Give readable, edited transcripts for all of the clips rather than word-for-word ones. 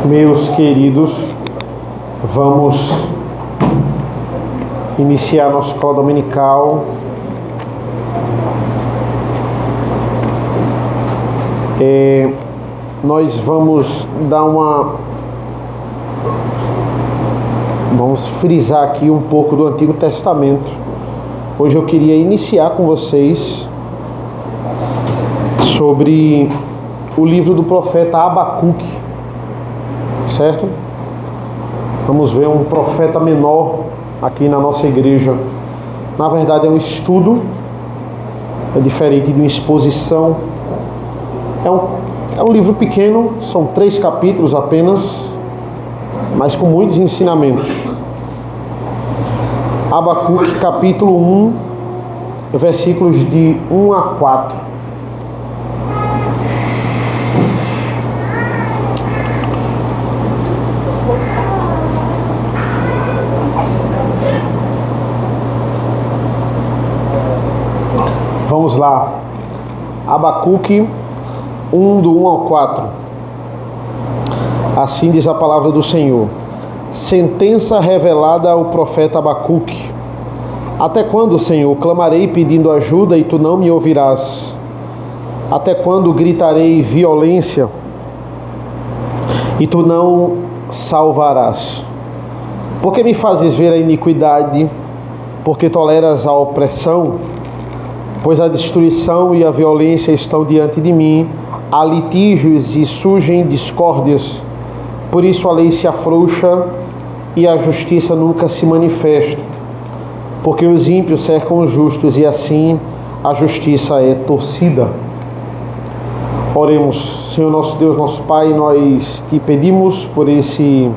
Meus queridos, vamos iniciar nossa escola dominical. Nós vamos vamos frisar aqui um pouco do Antigo Testamento. Hoje eu queria iniciar com vocês sobre o livro do profeta Abacuque, certo? Vamos ver um profeta menor aqui na nossa igreja. Na verdade é um estudo, é diferente de uma exposição. É um livro pequeno, são 3 capítulos apenas, mas com muitos ensinamentos. Abacuque capítulo 1, versículos de 1 a 4. Vamos lá. Abacuque 1, do 1 ao 4. Assim diz a palavra do Senhor. Sentença revelada ao profeta Abacuque. Até quando, Senhor, clamarei pedindo ajuda e tu não me ouvirás? Até quando gritarei violência e tu não salvarás? Por que me fazes ver a iniquidade? Porque toleras a opressão? Pois a destruição e a violência estão diante de mim, há litígios e surgem discórdias. Por isso a lei se afrouxa e a justiça nunca se manifesta. Porque os ímpios cercam os justos e assim a justiça é torcida. Oremos. Senhor nosso Deus, nosso Pai, nós te pedimos por esse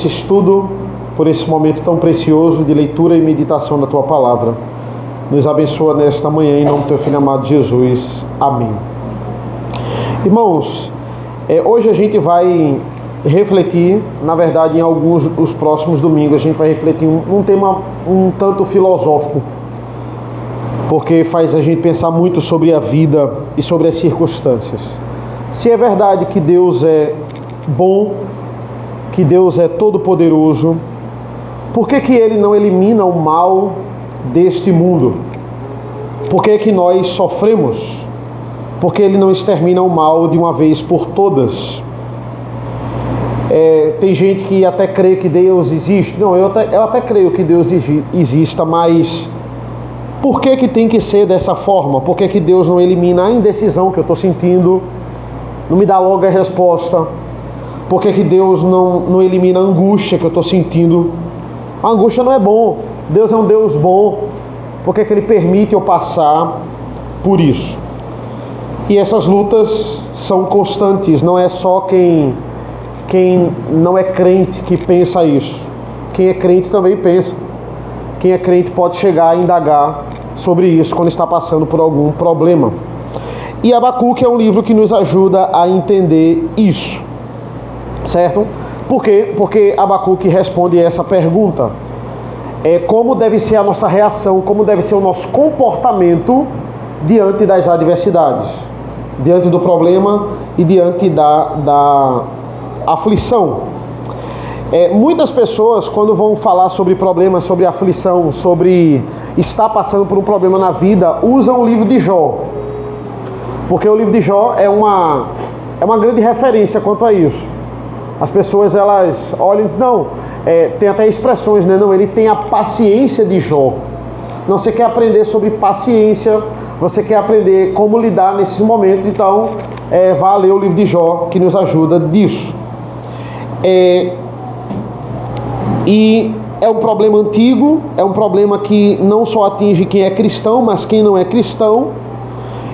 estudo, por esse momento tão precioso de leitura e meditação da Tua Palavra. Nos abençoa nesta manhã, em nome do Teu Filho amado Jesus. Amém. Irmãos, hoje a gente vai refletir, na verdade, em alguns dos próximos domingos, a gente vai refletir um tema um tanto filosófico, porque faz a gente pensar muito sobre a vida e sobre as circunstâncias. Se é verdade que Deus é bom, que Deus é todo-poderoso, por que Ele não elimina o mal deste mundo? Por que nós sofremos? Por que Ele não extermina o mal de uma vez por todas? Tem gente que até crê que Deus existe. Não, eu até creio que Deus exista, mas por que tem que ser dessa forma? Por que Deus não elimina a indecisão que eu estou sentindo? Não me dá logo a resposta. Por que Deus não elimina a angústia que eu estou sentindo? A angústia não é bom. Deus é um Deus bom. Por que Ele permite eu passar por isso? E essas lutas são constantes. Não é só quem não é crente que pensa isso. Quem é crente também pensa. Quem é crente pode chegar a indagar sobre isso quando está passando por algum problema. E Abacuque é um livro que nos ajuda a entender isso. Certo? Por quê? Porque Abacuque responde essa pergunta. Como deve ser a nossa reação, como deve ser o nosso comportamento diante das adversidades, diante do problema e diante da aflição. Muitas pessoas, quando vão falar sobre problemas, sobre aflição, sobre estar passando por um problema na vida, usam o livro de Jó. Porque o livro de Jó é uma grande referência quanto a isso. As pessoas, elas olham e dizem, não, tem até expressões, né? Não, ele tem a paciência de Jó. Não, você quer aprender sobre paciência, você quer aprender como lidar nesses momentos, então vá ler o livro de Jó, que nos ajuda disso. E é um problema antigo, é um problema que não só atinge quem é cristão, mas quem não é cristão.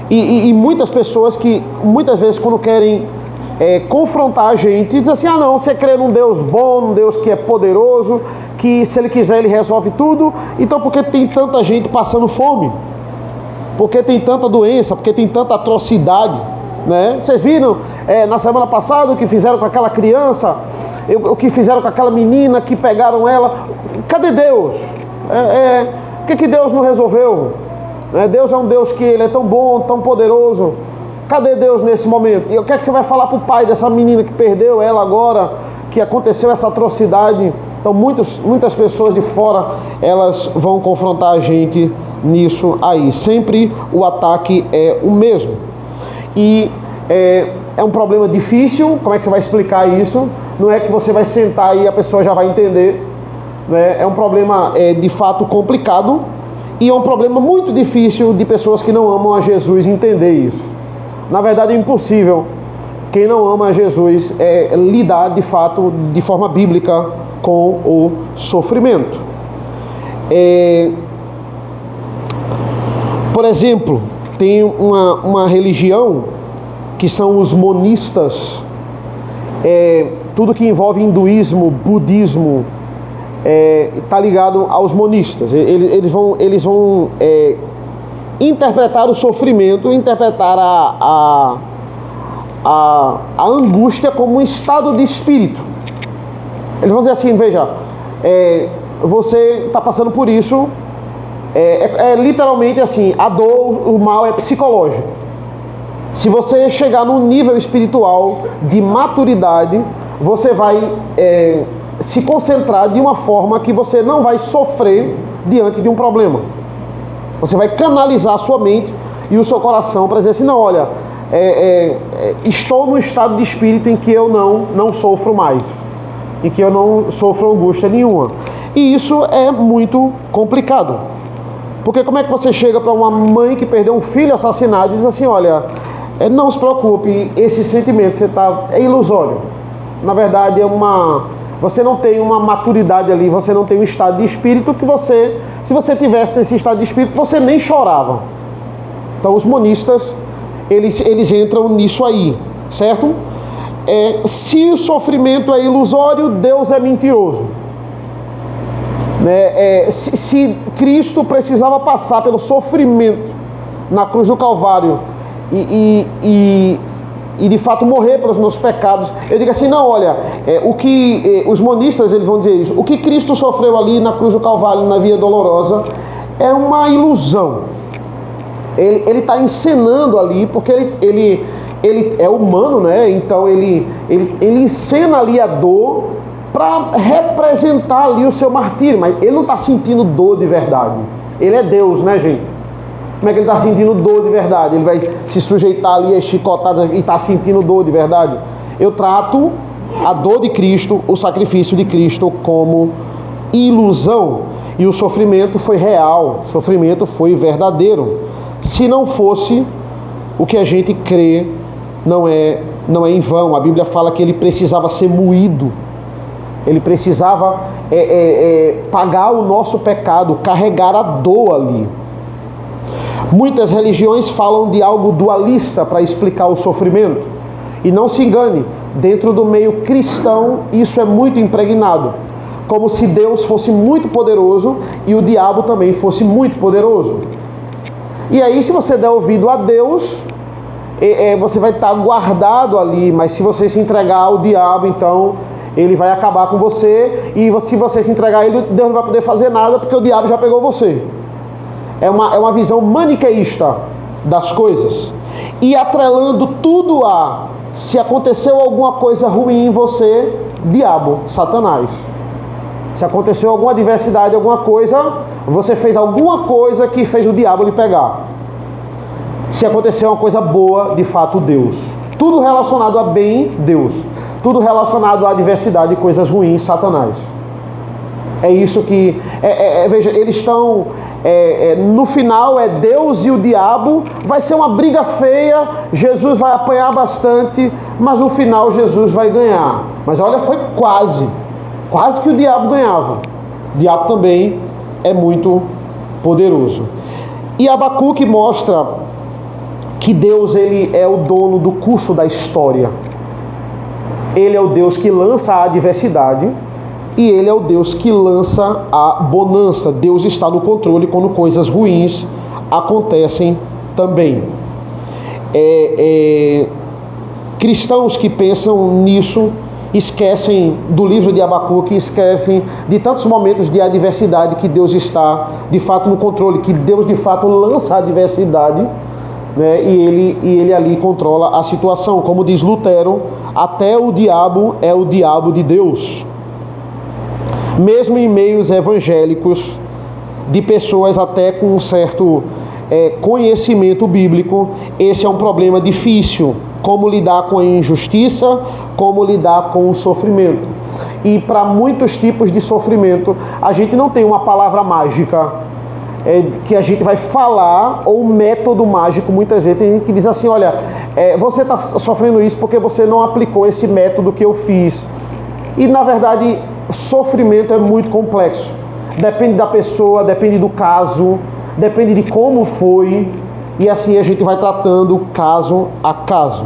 E muitas pessoas que, muitas vezes, quando querem confrontar a gente, diz assim, não, você crê num Deus bom, num Deus que é poderoso, que se Ele quiser Ele resolve tudo, então por que tem tanta gente passando fome? Por que tem tanta doença? Por que tem tanta atrocidade? Né? Vocês viram na semana passada o que fizeram com aquela criança, o que fizeram com aquela menina, que pegaram ela? Cadê Deus? Por que Deus não resolveu? Deus é um Deus que Ele é tão bom, tão poderoso. Cadê Deus nesse momento? E o que é que você vai falar para o pai dessa menina que perdeu ela agora, que aconteceu essa atrocidade? Então muitas pessoas de fora, elas vão confrontar a gente nisso aí. Sempre o ataque é o mesmo. E é um problema difícil. Como é que você vai explicar isso? Não é que você vai sentar e a pessoa já vai entender, né? É um problema de fato complicado. E é um problema muito difícil de pessoas que não amam a Jesus entender isso. Na verdade é impossível quem não ama a Jesus lidar de fato, de forma bíblica, com o sofrimento. Por exemplo, tem uma religião que são os monistas. Tudo que envolve hinduísmo, budismo, está ligado aos monistas. Eles vão interpretar o sofrimento, interpretar a angústia como um estado de espírito. Eles vão dizer assim, veja, você está passando por isso, literalmente assim, a dor, o mal é psicológico. Se você chegar num nível espiritual de maturidade, você vai se concentrar de uma forma que você não vai sofrer diante de um problema. Você vai canalizar a sua mente e o seu coração para dizer assim, não, olha, estou no estado de espírito em que eu não sofro mais, em que eu não sofro angústia nenhuma. E isso é muito complicado. Porque como é que você chega para uma mãe que perdeu um filho assassinado e diz assim, olha, não se preocupe, esse sentimento é ilusório. Na verdade você não tem uma maturidade ali, você não tem um estado de espírito que se você tivesse nesse estado de espírito, você nem chorava. Então os monistas, eles entram nisso aí, certo? Se o sofrimento é ilusório, Deus é mentiroso. Se Cristo precisava passar pelo sofrimento na cruz do Calvário e de fato morrer pelos meus pecados, eu digo assim, não, olha, os monistas, eles vão dizer isso, o que Cristo sofreu ali na cruz do Calvário, na via dolorosa, é uma ilusão. Ele está encenando ali, porque ele é humano, né? Então ele encena ali a dor para representar ali o seu martírio, mas ele não está sentindo dor de verdade. Ele é Deus, né, gente? Como é que ele está sentindo dor de verdade? Ele vai se sujeitar ali a chicotadas e está sentindo dor de verdade? Eu trato a dor de Cristo, o sacrifício de Cristo, como ilusão. E o sofrimento foi real, o sofrimento foi verdadeiro. Se não fosse, o que a gente crê não é em vão. A Bíblia fala que ele precisava ser moído. Ele precisava pagar o nosso pecado, carregar a dor ali. Muitas religiões falam de algo dualista para explicar o sofrimento. E não se engane, dentro do meio cristão isso é muito impregnado. Como se Deus fosse muito poderoso e o diabo também fosse muito poderoso. E aí, se você der ouvido a Deus, você vai estar guardado ali. Mas se você se entregar ao diabo, então ele vai acabar com você. E se você se entregar a ele, Deus não vai poder fazer nada, porque o diabo já pegou você. É uma visão maniqueísta das coisas. E atrelando tudo se aconteceu alguma coisa ruim em você, diabo, Satanás. Se aconteceu alguma adversidade, alguma coisa, você fez alguma coisa que fez o diabo lhe pegar. Se aconteceu uma coisa boa, de fato, Deus. Tudo relacionado a bem, Deus. Tudo relacionado à adversidade e coisas ruins, Satanás. É isso que... veja, eles estão... no final é Deus e o diabo. Vai ser uma briga feia. Jesus vai apanhar bastante. Mas no final Jesus vai ganhar. Mas olha, foi quase. Quase que o diabo ganhava. O diabo também é muito poderoso. E Abacuque mostra que Deus, ele é o dono do curso da história. Ele é o Deus que lança a adversidade e ele é o Deus que lança a bonança. Deus está no controle quando coisas ruins acontecem também. Cristãos que pensam nisso esquecem do livro de Abacuque, esquecem de tantos momentos de adversidade que Deus está de fato no controle, que Deus de fato lança a adversidade, né? E ele ali controla a situação. Como diz Lutero, até o diabo é o diabo de Deus. Mesmo em meios evangélicos, de pessoas até com um certo conhecimento bíblico, esse é um problema difícil. Como lidar com a injustiça, como lidar com o sofrimento. E para muitos tipos de sofrimento, a gente não tem uma palavra mágica que a gente vai falar, ou um método mágico. Muitas vezes tem gente que diz assim, olha, você está sofrendo isso porque você não aplicou esse método que eu fiz. E na verdade, sofrimento é muito complexo. Depende da pessoa, depende do caso, depende de como foi. E assim a gente vai tratando caso a caso.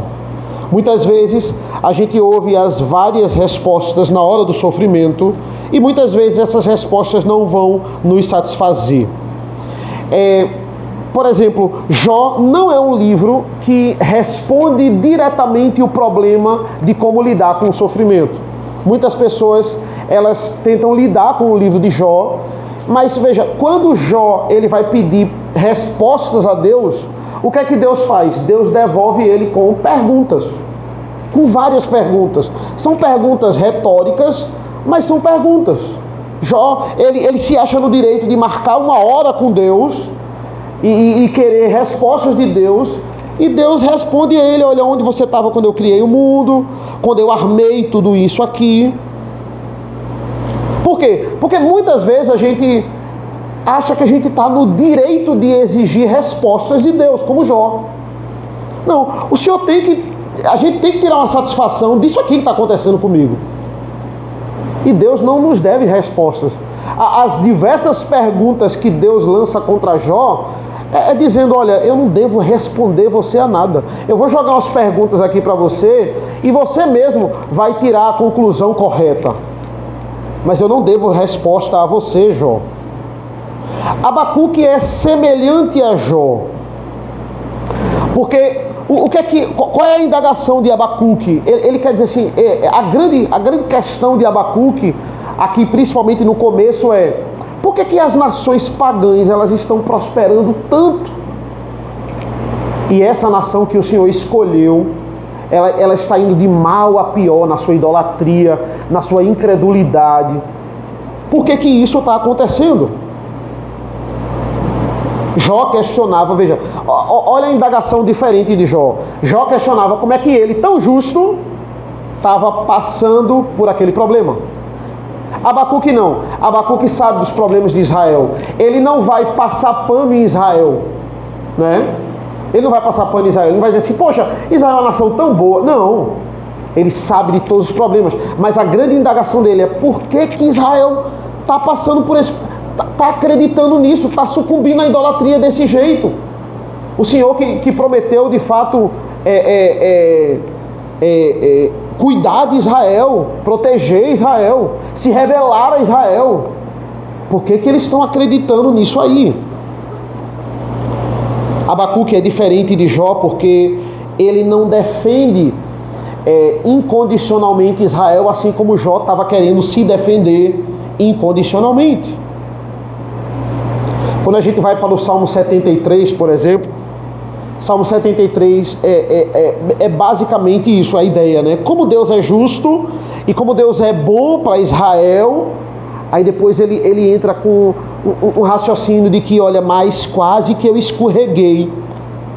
Muitas vezes a gente ouve as várias respostas na hora do sofrimento e muitas vezes essas respostas não vão nos satisfazer. Por exemplo, Jó não é um livro que responde diretamente o problema de como lidar com o sofrimento. Muitas pessoas, elas tentam lidar com o livro de Jó, mas veja, quando Jó ele vai pedir respostas a Deus, o que é que Deus faz? Deus devolve ele com perguntas, com várias perguntas. São perguntas retóricas, mas são perguntas. Jó, ele se acha no direito de marcar uma hora com Deus e querer respostas de Deus, e Deus responde a ele, olha, onde você estava quando eu criei o mundo, quando eu armei tudo isso aqui. Por quê? Porque muitas vezes a gente acha que a gente está no direito de exigir respostas de Deus, como Jó. Não, a gente tem que tirar uma satisfação disso aqui que está acontecendo comigo. E Deus não nos deve respostas. As diversas perguntas que Deus lança contra Jó dizendo, olha, eu não devo responder você a nada. Eu vou jogar umas perguntas aqui para você e você mesmo vai tirar a conclusão correta. Mas eu não devo resposta a você, Jó. Abacuque é semelhante a Jó. Porque qual é a indagação de Abacuque? Ele quer dizer assim, a grande questão de Abacuque, aqui principalmente no começo, por que as nações pagãs elas estão prosperando tanto? E essa nação que o Senhor escolheu, ela está indo de mal a pior na sua idolatria, na sua incredulidade. Por que isso está acontecendo? Jó questionava, veja, olha a indagação diferente de Jó. Jó questionava como é que ele, tão justo, estava passando por aquele problema. Abacuque não. Abacuque sabe dos problemas de Israel. Ele não vai passar pano em Israel, né? Ele não vai passar pano em Israel. Ele não vai dizer assim, poxa, Israel é uma nação tão boa. Não. Ele sabe de todos os problemas. Mas a grande indagação dele é por que Israel está passando por esse... Está acreditando nisso, está sucumbindo à idolatria desse jeito. O Senhor que prometeu de fato cuidar de Israel, proteger Israel, se revelar a Israel. Por que eles estão acreditando nisso aí? Abacuque é diferente de Jó porque ele não defende incondicionalmente Israel, assim como Jó estava querendo se defender incondicionalmente. Quando a gente vai para o Salmo 73, por exemplo, Salmo 73 é basicamente isso, a ideia, né? Como Deus é justo e como Deus é bom para Israel, aí depois ele entra com um raciocínio de que, olha, mas quase que eu escorreguei,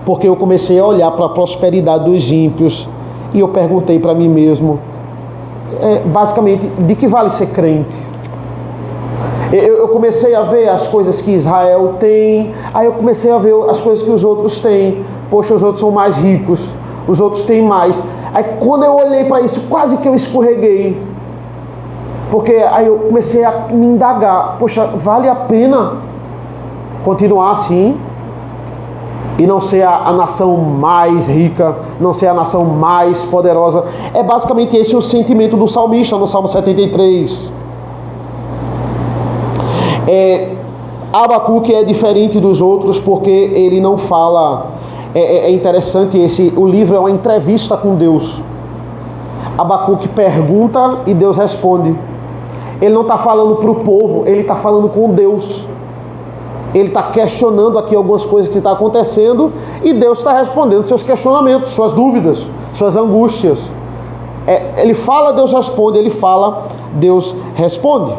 porque eu comecei a olhar para a prosperidade dos ímpios e eu perguntei para mim mesmo, basicamente, de que vale ser crente? Eu comecei a ver as coisas que Israel tem, aí eu comecei a ver as coisas que os outros têm. Poxa, os outros são mais ricos, os outros têm mais. Aí quando eu olhei para isso, quase que eu escorreguei. Porque aí eu comecei a me indagar, poxa, vale a pena continuar assim? E não ser a nação mais rica, não ser a nação mais poderosa. É basicamente esse o sentimento do salmista no Salmo 73. Abacuque é diferente dos outros porque ele não fala. É interessante, o livro é uma entrevista com Deus. Abacuque pergunta e Deus responde. Ele não está falando para o povo, ele está falando com Deus. Ele está questionando aqui algumas coisas que estão acontecendo e Deus está respondendo seus questionamentos, suas dúvidas, suas angústias. Ele fala, Deus responde, ele fala, Deus responde.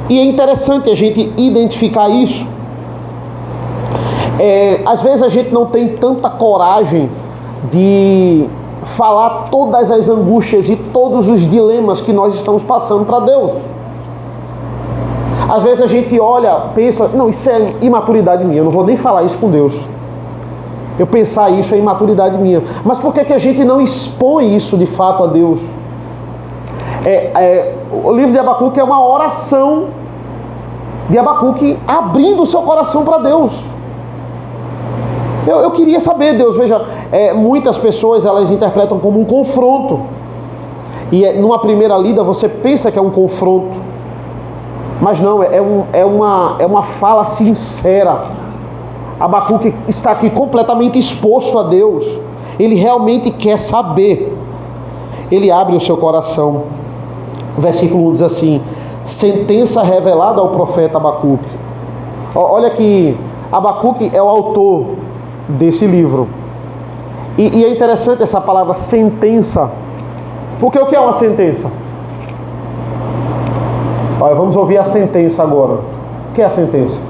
E é interessante a gente identificar isso. Às vezes a gente não tem tanta coragem de falar todas as angústias e todos os dilemas que nós estamos passando para Deus. Às vezes a gente olha, pensa, não, isso é imaturidade minha, eu não vou nem falar isso com Deus. Eu pensar isso é imaturidade minha. Mas por que a gente não expõe isso de fato a Deus? O livro de Abacuque é uma oração de Abacuque abrindo o seu coração para Deus. Eu queria saber, Deus, veja, muitas pessoas elas interpretam como um confronto. E numa primeira lida você pensa que é um confronto. Mas não, é uma fala sincera. Abacuque está aqui completamente exposto a Deus. Ele realmente quer saber. Ele abre o seu coração. O versículo 1 diz assim: sentença revelada ao profeta Abacuque. Olha que Abacuque é o autor desse livro. E é interessante essa palavra sentença. Porque o que é uma sentença? Olha, vamos ouvir a sentença agora. O que é a sentença?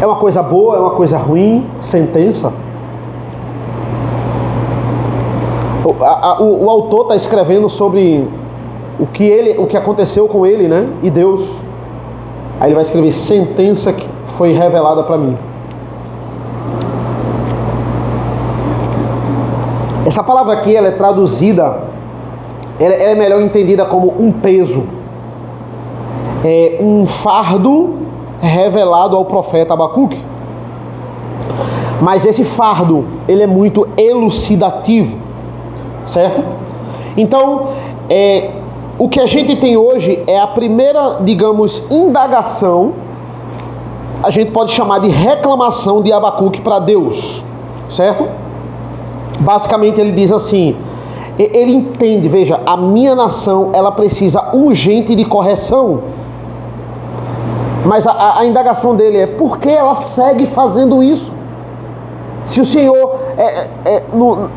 É uma coisa boa, é uma coisa ruim? Sentença? O autor está escrevendo sobre o que aconteceu com ele, né? E Deus. Aí ele vai escrever sentença que foi revelada para mim. Essa palavra aqui, ela é traduzida, ela é melhor entendida como um peso. É um fardo revelado ao profeta Abacuque. Mas esse fardo, ele é muito elucidativo, certo? Então, o que a gente tem hoje é a primeira, digamos, indagação, a gente pode chamar de reclamação de Abacuque para Deus, certo? Basicamente ele diz assim, ele entende, veja, a minha nação, ela precisa urgente de correção. Mas a indagação dele é, por que ela segue fazendo isso? Se o Senhor,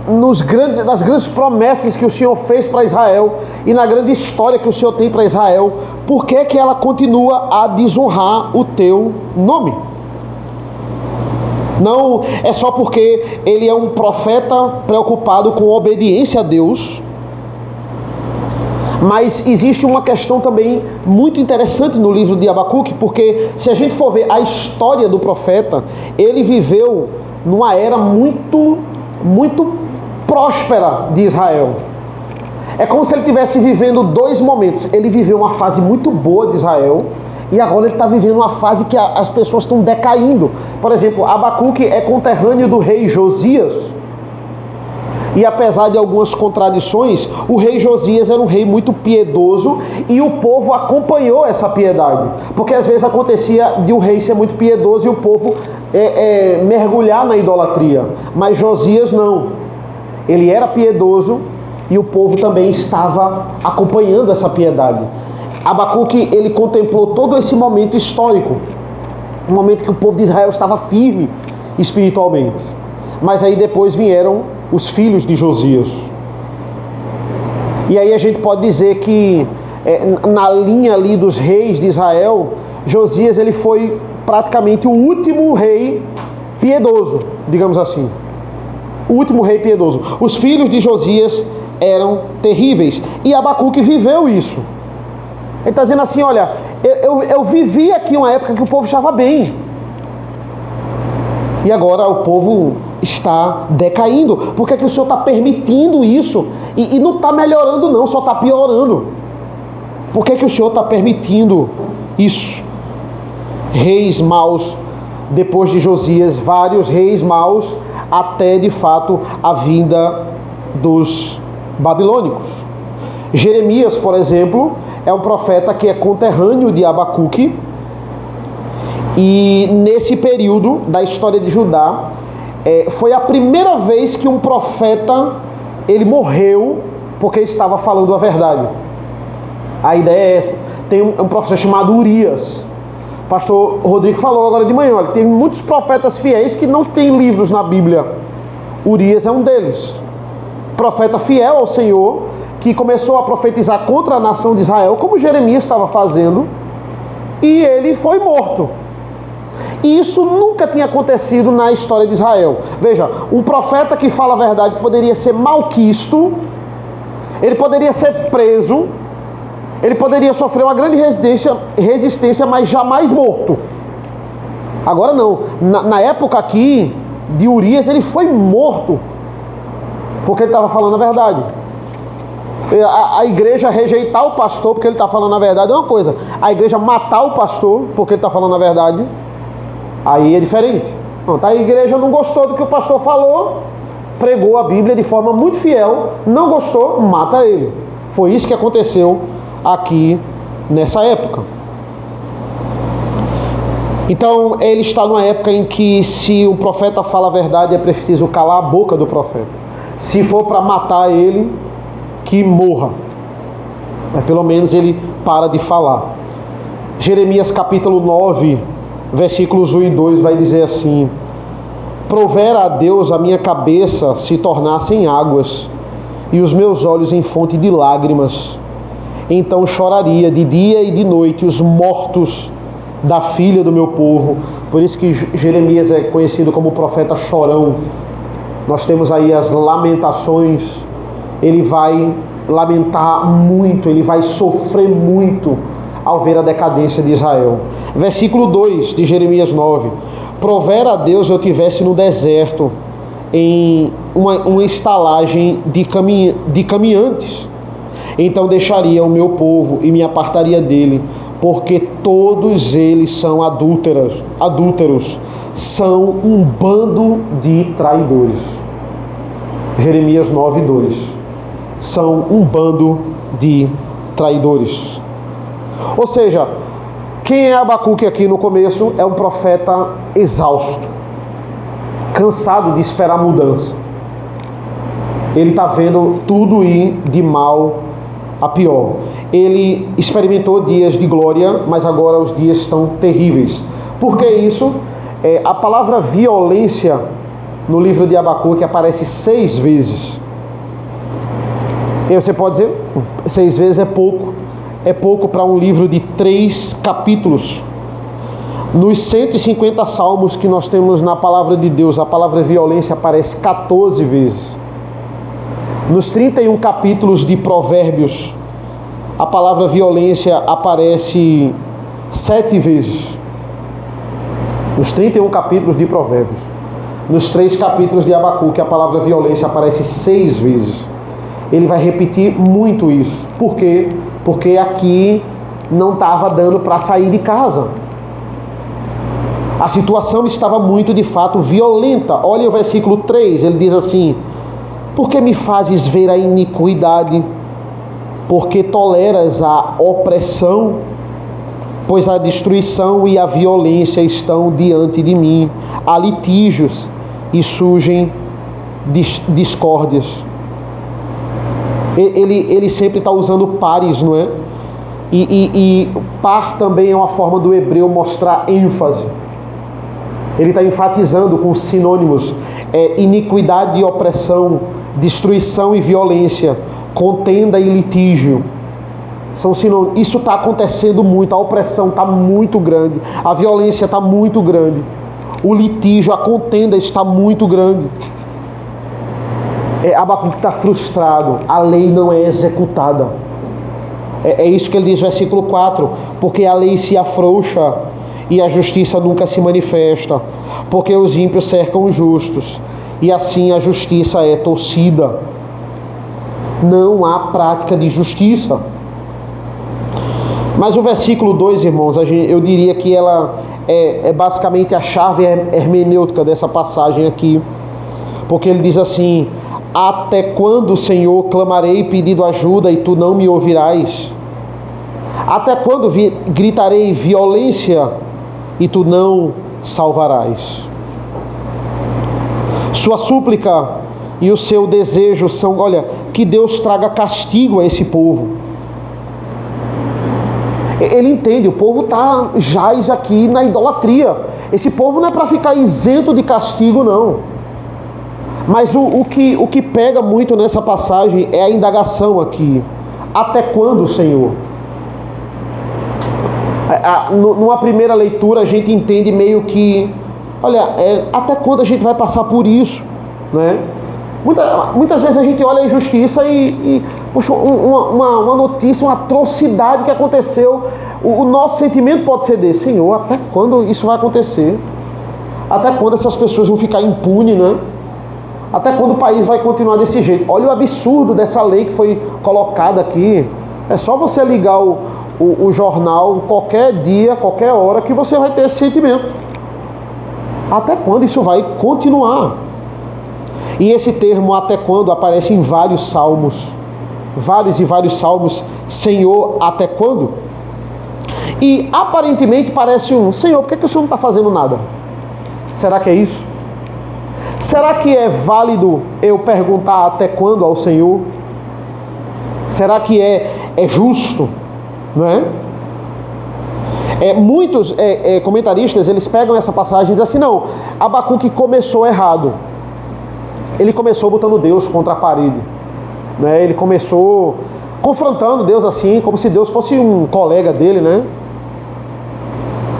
nas grandes promessas que o Senhor fez para Israel, e na grande história que o Senhor tem para Israel, por que ela continua a desonrar o teu nome? Não é só porque ele é um profeta preocupado com obediência a Deus, mas existe uma questão também muito interessante no livro de Abacuque, porque se a gente for ver a história do profeta, ele viveu numa era muito, muito próspera de Israel. É como se ele estivesse vivendo dois momentos. Ele viveu uma fase muito boa de Israel, e agora ele está vivendo uma fase que as pessoas estão decaindo. Por exemplo, Abacuque é conterrâneo do rei Josias. E apesar de algumas contradições, o rei Josias era um rei muito piedoso e o povo acompanhou essa piedade. Porque às vezes acontecia de um rei ser muito piedoso e o povo mergulhar na idolatria. Mas Josias não. Ele era piedoso e o povo também estava acompanhando essa piedade. Abacuque, ele contemplou todo esse momento histórico, um momento que o povo de Israel estava firme espiritualmente. Mas aí depois vieram os filhos de Josias. E aí a gente pode dizer que na linha ali dos reis de Israel, Josias ele foi praticamente o último rei piedoso, digamos assim. O último rei piedoso. Os filhos de Josias eram terríveis. E Abacuque viveu isso. Ele está dizendo assim, olha, eu vivi aqui uma época que o povo estava bem. E agora o povo está decaindo. Por que o Senhor está permitindo isso? E não está melhorando não, só está piorando. Por que o Senhor está permitindo isso? Reis maus, depois de Josias, vários reis maus, até de fato a vinda dos babilônicos. Jeremias, por exemplo, é um profeta que é conterrâneo de Abacuque. E nesse período da história de Judá, foi a primeira vez que um profeta ele morreu porque estava falando a verdade. A ideia é essa. Tem um professor chamado Urias. O pastor Rodrigo falou agora de manhã, olha, tem muitos profetas fiéis que não têm livros na Bíblia. Urias é um deles. Profeta fiel ao Senhor, que começou a profetizar contra a nação de Israel, como Jeremias estava fazendo, e ele foi morto. E isso nunca tinha acontecido na história de Israel. Veja, um profeta que fala a verdade poderia ser malquisto, ele poderia ser preso, ele poderia sofrer uma grande resistência, mas jamais morto. Agora não. Na época aqui de Urias, ele foi morto porque ele estava falando a verdade. A igreja rejeitar o pastor porque ele está falando a verdade é uma coisa. A igreja matar o pastor porque ele está falando a verdade, aí é diferente. Não, tá? A igreja não gostou do que o pastor falou, pregou a Bíblia de forma muito fiel, não gostou, mata ele. Foi isso que aconteceu aqui nessa época. Então ele está numa época em que, se o profeta fala a verdade, é preciso calar a boca do profeta. Se for para matar ele, que morra, mas pelo menos ele para de falar. Jeremias capítulo 9, versículos 1 e 2 vai dizer assim: provera a Deus a minha cabeça se tornassem águas e os meus olhos em fonte de lágrimas. Então choraria de dia e de noite os mortos da filha do meu povo. Por isso que Jeremias é conhecido como profeta chorão. Nós temos aí as lamentações. Ele vai lamentar muito, ele vai sofrer muito ao ver a decadência de Israel. Versículo 2 de Jeremias 9: provera a Deus eu tivesse no deserto, em uma estalagem de caminhantes. Então deixaria o meu povo e me apartaria dele, porque todos eles são adúlteros, são um bando de traidores. Jeremias 9, 2. São um bando de traidores. Ou seja, quem é Abacuque aqui no começo é um profeta exausto, cansado de esperar mudança. Ele está vendo tudo ir de mal a pior. Ele experimentou dias de glória, mas agora os dias estão terríveis. Por que isso? A palavra violência no livro de Abacuque aparece 6 vezes. E você pode dizer, 6 vezes é pouco. É pouco para um livro de 3 capítulos. Nos 150 salmos que nós temos na palavra de Deus, a palavra violência aparece 14 vezes. Nos 31 capítulos de Provérbios, a palavra violência aparece 7 vezes. Nos 31 capítulos de Provérbios. Nos 3 capítulos de Abacuque, a palavra violência aparece 6 vezes. Ele vai repetir muito isso. Por quê? Porque aqui não estava dando para sair de casa. A situação estava muito, de fato, violenta. Olha o versículo 3, ele diz assim: por que me fazes ver a iniquidade? Porque toleras a opressão? Pois a destruição e a violência estão diante de mim. Há litígios e surgem discórdias. Ele sempre está usando pares, não é? E par também é uma forma do hebreu mostrar ênfase. Ele está enfatizando com sinônimos: iniquidade e opressão, destruição e violência, contenda e litígio. São sinônimos. Isso está acontecendo muito, a opressão está muito grande, a violência está muito grande, o litígio, a contenda está muito grande. Abacuque está frustrado, a lei não é executada. É isso que ele diz, versículo 4: porque a lei se afrouxa e a justiça nunca se manifesta, porque os ímpios cercam os justos, e assim a justiça é torcida. Não há prática de justiça. Mas o versículo 2, irmãos, eu diria que ela é basicamente a chave hermenêutica dessa passagem aqui, porque ele diz assim: até quando, Senhor, clamarei pedindo ajuda e tu não me ouvirás? Até quando gritarei violência e tu não salvarás? Sua súplica e o seu desejo são, olha, que Deus traga castigo a esse povo. Ele entende, o povo jaz aqui na idolatria. Esse povo não é para ficar isento de castigo, não. Mas o que pega muito nessa passagem é a indagação aqui. Até quando, Senhor? Numa primeira leitura a gente entende meio que, olha, até quando a gente vai passar por isso, né? Muitas vezes a gente olha a injustiça e poxa, uma notícia, uma atrocidade que aconteceu, o nosso sentimento pode ser desse: Senhor, até quando isso vai acontecer? Até quando essas pessoas vão ficar impunes, né? Até quando o país vai continuar desse jeito? Olha o absurdo dessa lei que foi colocada aqui. É só você ligar o jornal qualquer dia, qualquer hora, que você vai ter esse sentimento. Até quando isso vai continuar? E esse termo até quando aparece em vários salmos. Vários e vários salmos. Senhor, até quando? E aparentemente parece Senhor, por que o Senhor não está fazendo nada? Será que é isso? Será que é válido eu perguntar até quando ao Senhor? Será que é justo? Não é? Muitos comentaristas, eles pegam essa passagem e dizem assim: não, Abacuque começou errado. Ele começou botando Deus contra a parede, né? Ele começou confrontando Deus assim, como se Deus fosse um colega dele, né?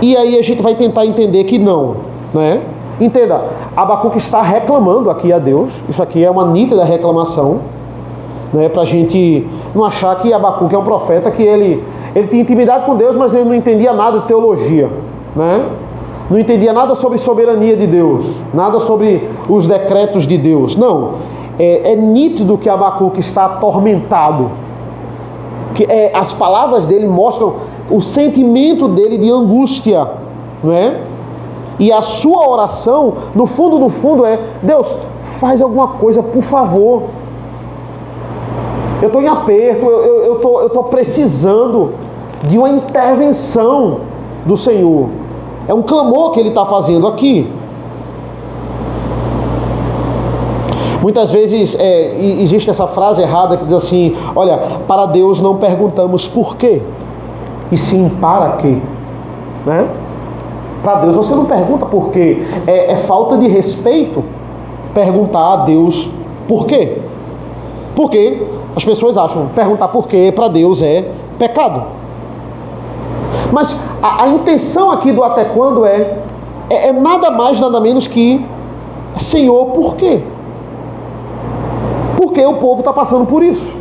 E aí a gente vai tentar entender que não, né? Entenda, Abacuque está reclamando aqui a Deus. Isso aqui é uma nítida reclamação, né? Para a gente não achar que Abacuque é um profeta que ele tinha intimidade com Deus, mas ele não entendia nada de teologia, né? Não entendia nada sobre soberania de Deus, nada sobre os decretos de Deus. Não, é nítido que Abacuque está atormentado. As palavras dele mostram o sentimento dele de angústia, não é? E a sua oração, no fundo é: Deus, faz alguma coisa, por favor. Eu estou em aperto, eu estou precisando de uma intervenção do Senhor. É um clamor que ele está fazendo aqui. Muitas vezes existe essa frase errada que diz assim: olha, para Deus não perguntamos por quê, e sim para quê, né? Para Deus você não pergunta por quê. É falta de respeito perguntar a Deus por quê. Porque as pessoas acham perguntar por quê para Deus é pecado. Mas a intenção aqui do até quando é nada mais, nada menos que: Senhor, por quê? Porque o povo está passando por isso.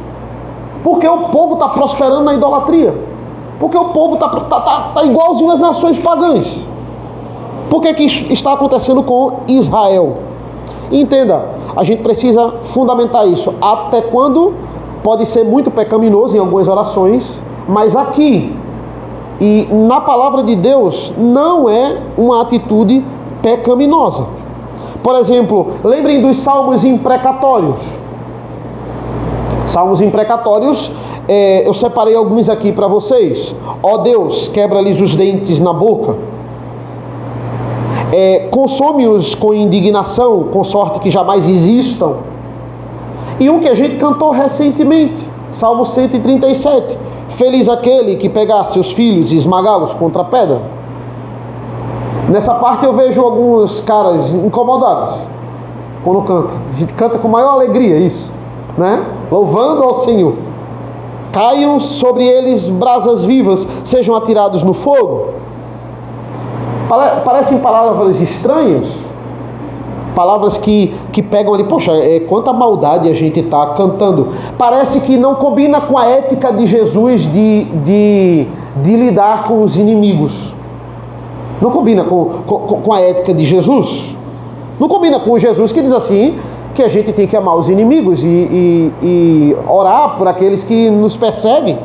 Porque o povo está prosperando na idolatria. Porque o povo está igualzinho às nações pagãs. Por que isso está acontecendo com Israel? Entenda, a gente precisa fundamentar isso. Até quando pode ser muito pecaminoso em algumas orações, mas aqui e na palavra de Deus não é uma atitude pecaminosa. Por exemplo, lembrem dos salmos imprecatórios. Salmos imprecatórios, eu separei alguns aqui para vocês. Ó Deus, quebra-lhes os dentes na boca. Consome-os com indignação, com sorte que jamais existam. E um que a gente cantou recentemente, Salmo 137. Feliz aquele que pegar seus filhos e esmagá-los contra a pedra. Nessa parte eu vejo alguns caras incomodados quando canta. A gente canta com maior alegria isso, né? Louvando ao Senhor. Caiam sobre eles brasas vivas, sejam atirados no fogo. Parecem palavras estranhas, palavras que pegam ali, poxa, quanta maldade a gente está cantando. Parece que não combina com a ética de Jesus de lidar com os inimigos. Não combina com a ética de Jesus. Não combina com Jesus que diz assim, que a gente tem que amar os inimigos e orar por aqueles que nos perseguem.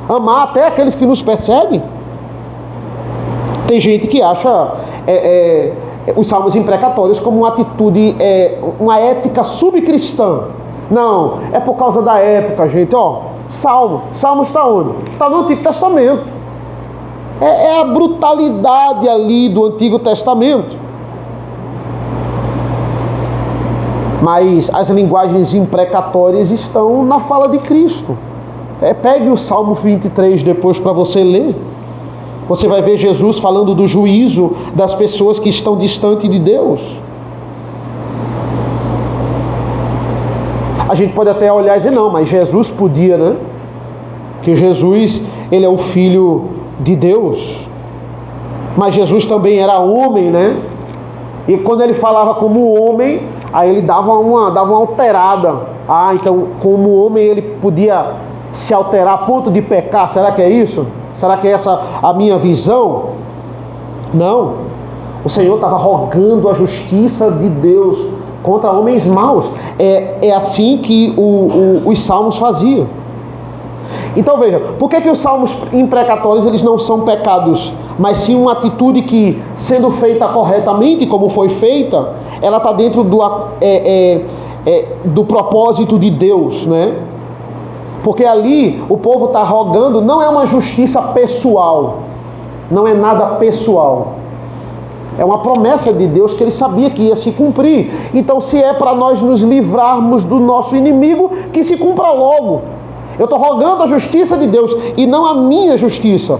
Amar até aqueles que nos perseguem. Tem gente que acha os salmos imprecatórios como uma atitude, uma ética subcristã. Não, é por causa da época, gente. Salmo está onde? Está no Antigo Testamento. É a brutalidade ali do Antigo Testamento. Mas as linguagens imprecatórias estão na fala de Cristo. Pegue o Salmo 23 depois para você ler. Você vai ver Jesus falando do juízo das pessoas que estão distantes de Deus. A gente pode até olhar e dizer, não, mas Jesus podia, né? Que Jesus, ele é o Filho de Deus. Mas Jesus também era homem, né? E quando ele falava como homem, aí ele dava uma alterada. Então como homem ele podia se alterar a ponto de pecar. Será que é isso? Será que é essa a minha visão? Não. O Senhor estava rogando a justiça de Deus contra homens maus. É assim que os salmos faziam. Então veja, por que os salmos imprecatórios eles não são pecados, mas sim uma atitude que, sendo feita corretamente, como foi feita, ela está dentro do propósito de Deus, né? Porque ali o povo está rogando, não é uma justiça pessoal, não é nada pessoal. É uma promessa de Deus que ele sabia que ia se cumprir. Então, se é para nós nos livrarmos do nosso inimigo, que se cumpra logo. Eu estou rogando a justiça de Deus e não a minha justiça.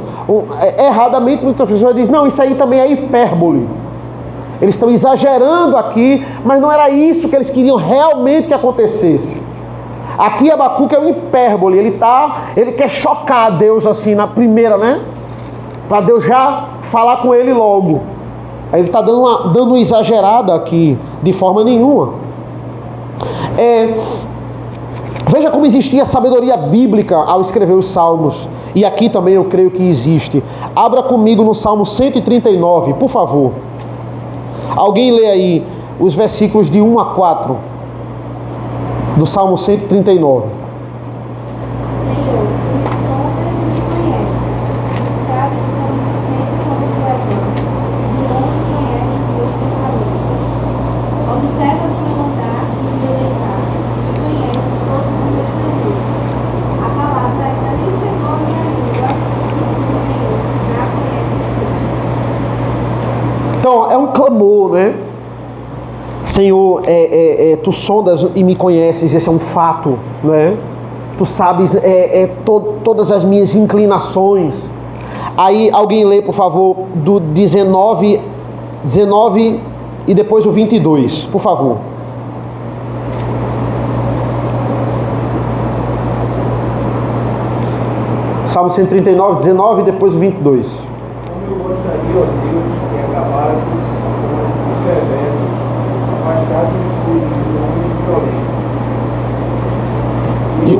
Erradamente, muitas pessoas dizem, não, isso aí também é hipérbole. Eles estão exagerando aqui, mas não era isso que eles queriam realmente que acontecesse. Aqui Abacuque é um hipérbole, ele quer chocar Deus assim na primeira, né? Para Deus já falar com ele logo. Aí ele está dando uma exagerada aqui, de forma nenhuma. Veja como existia sabedoria bíblica ao escrever os salmos. E aqui também eu creio que existe. Abra comigo no Salmo 139, por favor. Alguém lê aí os versículos de 1 a 4 do Salmo 139. Então, é um clamor, né? Senhor, tu sondas e me conheces, esse é um fato, né? Tu sabes todas as minhas inclinações. Aí, alguém lê, por favor, do 19 e depois o 22, por favor. Salmo 139, 19 e depois o 22. Como eu gostaria, ó Deus, que acabasses com os perversos, afastasse-me do homem violento. E eu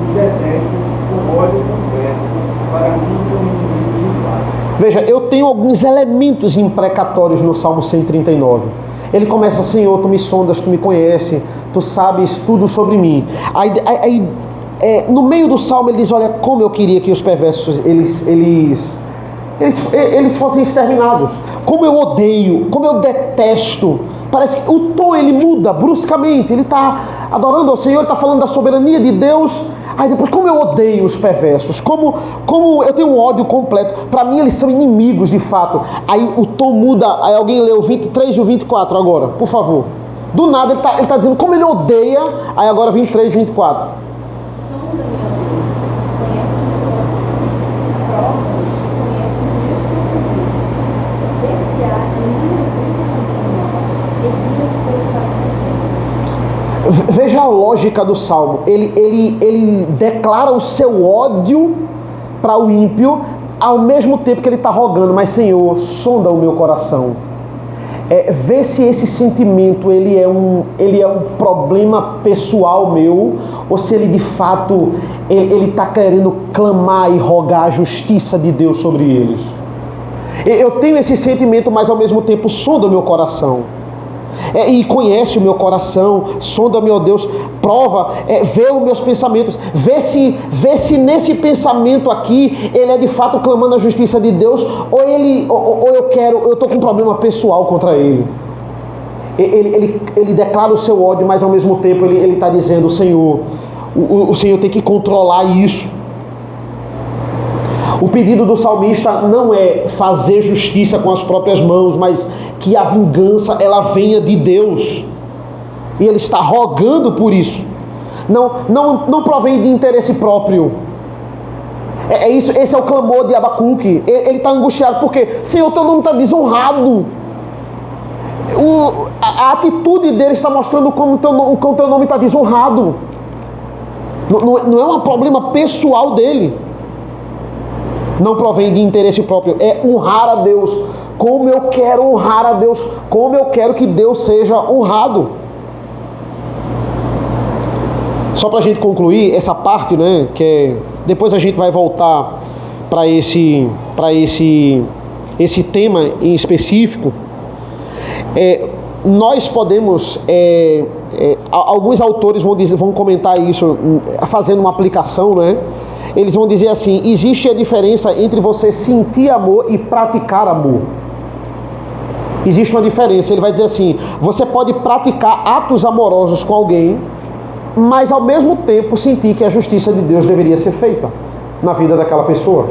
os detesto com ódio completo, para mim são inimigos de fato. Veja, eu tenho alguns elementos imprecatórios no Salmo 139. Ele começa, Senhor, tu me sondas, tu me conheces, tu sabes tudo sobre mim. Aí no meio do Salmo ele diz, olha, como eu queria que os perversos, eles fossem exterminados. Como eu odeio, como eu detesto. Parece que o tom ele muda bruscamente. Ele está adorando ao Senhor, ele está falando da soberania de Deus. Aí depois, como eu odeio os perversos, como eu tenho um ódio completo. Para mim eles são inimigos de fato. Aí o tom muda. Aí alguém lê o 23 e o 24 agora, por favor. Do nada ele está dizendo como ele odeia. Aí agora 23 e 24. Veja a lógica do Salmo. Ele declara o seu ódio para o ímpio, ao mesmo tempo que ele está rogando, mas Senhor, sonda o meu coração. Vê se esse sentimento ele é um problema pessoal meu, ou se ele de fato ele está querendo clamar e rogar a justiça de Deus sobre eles. Eu tenho esse sentimento, mas ao mesmo tempo sonda o meu coração. E conhece o meu coração, sonda-me, ó Deus, prova, vê os meus pensamentos, vê se nesse pensamento aqui ele é de fato clamando a justiça de Deus, ou eu estou com um problema pessoal contra ele. Ele declara o seu ódio, mas ao mesmo tempo ele está dizendo, Senhor, o Senhor tem que controlar isso. O pedido do salmista não é fazer justiça com as próprias mãos, mas que a vingança ela venha de Deus. E ele está rogando por isso. Não provém de interesse próprio. Esse é o clamor de Abacuque. Ele está angustiado porque, Senhor, teu nome está desonrado. A atitude dele está mostrando como teu nome está desonrado. Não é um problema pessoal dele. Não provém de interesse próprio. É honrar a Deus. Como eu quero honrar a Deus. Como eu quero que Deus seja honrado. Só para a gente concluir essa parte, né? Que depois a gente vai voltar para esse tema em específico. Nós podemos, alguns autores vão comentar isso, fazendo uma aplicação, né? Eles vão dizer assim: existe a diferença entre você sentir amor e praticar amor. Existe uma diferença. Ele vai dizer assim: você pode praticar atos amorosos com alguém, mas ao mesmo tempo sentir que a justiça de Deus deveria ser feita na vida daquela pessoa,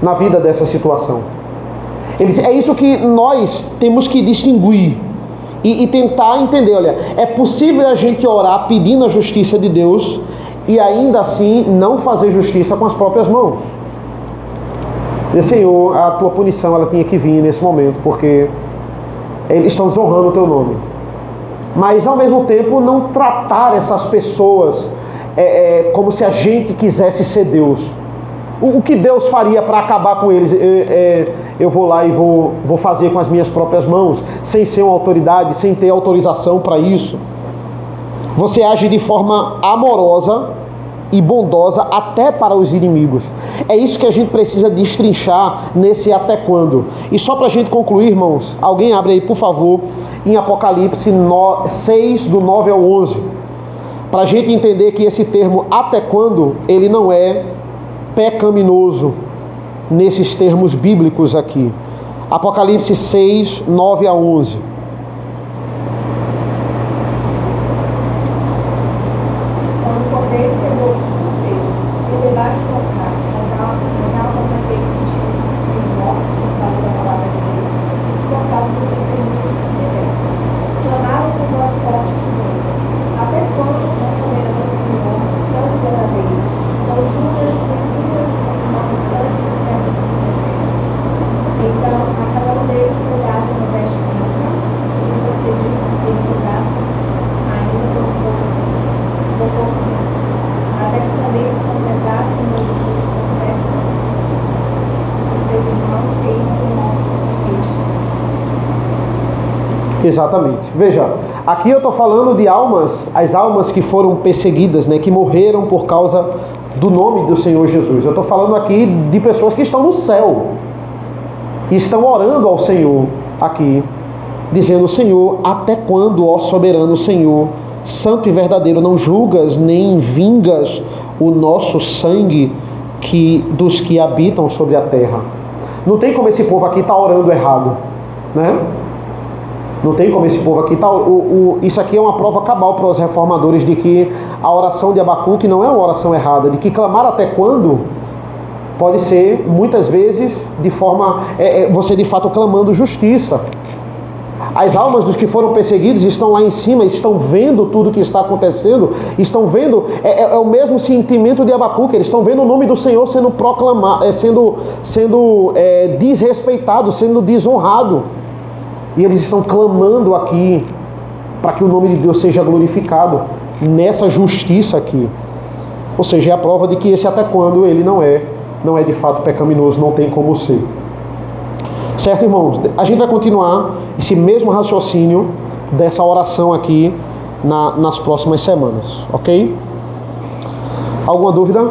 na vida dessa situação. É isso que nós temos que distinguir e tentar entender. Olha, é possível a gente orar pedindo a justiça de Deus e ainda assim não fazer justiça com as próprias mãos. E, Senhor, a tua punição ela tinha que vir nesse momento, porque eles estão desonrando o teu nome. Mas ao mesmo tempo não tratar essas pessoas como se a gente quisesse ser Deus. O que Deus faria para acabar com eles? Eu vou lá e vou fazer com as minhas próprias mãos, sem ser uma autoridade, sem ter autorização para isso. Você age de forma amorosa e bondosa até para os inimigos. É isso que a gente precisa destrinchar nesse até quando. E só para a gente concluir, irmãos, alguém abre aí, por favor, em Apocalipse 6, do 9 ao 11. Para a gente entender que esse termo até quando, ele não é pecaminoso nesses termos bíblicos aqui. Apocalipse 6, 9 a 11. Exatamente. Veja, aqui eu estou falando de almas, as almas que foram perseguidas, né, que morreram por causa do nome do Senhor Jesus. Eu estou falando aqui de pessoas que estão no céu e estão orando ao Senhor aqui, dizendo: Senhor, até quando, ó soberano Senhor, santo e verdadeiro, não julgas nem vingas o nosso sangue dos que habitam sobre a terra? Não tem como esse povo aqui estar orando errado, né? Não tem como esse povo aqui... Isso aqui é uma prova cabal para os reformadores de que a oração de Abacuque não é uma oração errada, de que clamar até quando pode ser, muitas vezes, de forma... você, de fato, clamando justiça. As almas dos que foram perseguidos estão lá em cima, estão vendo tudo o que está acontecendo, estão vendo... É o mesmo sentimento de Abacuque, eles estão vendo o nome do Senhor sendo proclamado, sendo desrespeitado, sendo desonrado. E eles estão clamando aqui para que o nome de Deus seja glorificado nessa justiça aqui. Ou seja, é a prova de que esse até quando ele não é de fato pecaminoso, não tem como ser. Certo, irmãos? A gente vai continuar esse mesmo raciocínio dessa oração aqui nas próximas semanas, ok? Alguma dúvida?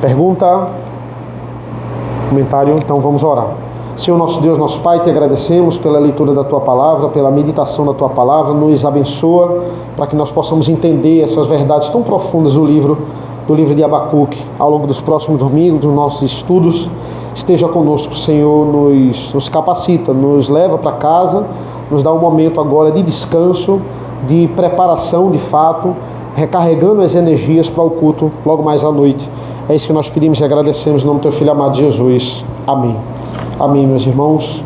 Pergunta? Comentário? Então vamos orar. Senhor nosso Deus, nosso Pai, te agradecemos pela leitura da Tua Palavra, pela meditação da Tua Palavra. Nos abençoa para que nós possamos entender essas verdades tão profundas do livro de Abacuque ao longo dos próximos domingos, dos nossos estudos. Esteja conosco, Senhor, nos capacita, nos leva para casa, nos dá um momento agora de descanso, de preparação de fato, recarregando as energias para o culto logo mais à noite. É isso que nós pedimos e agradecemos em nome do Teu Filho amado Jesus. Amém. Amém, meus irmãos.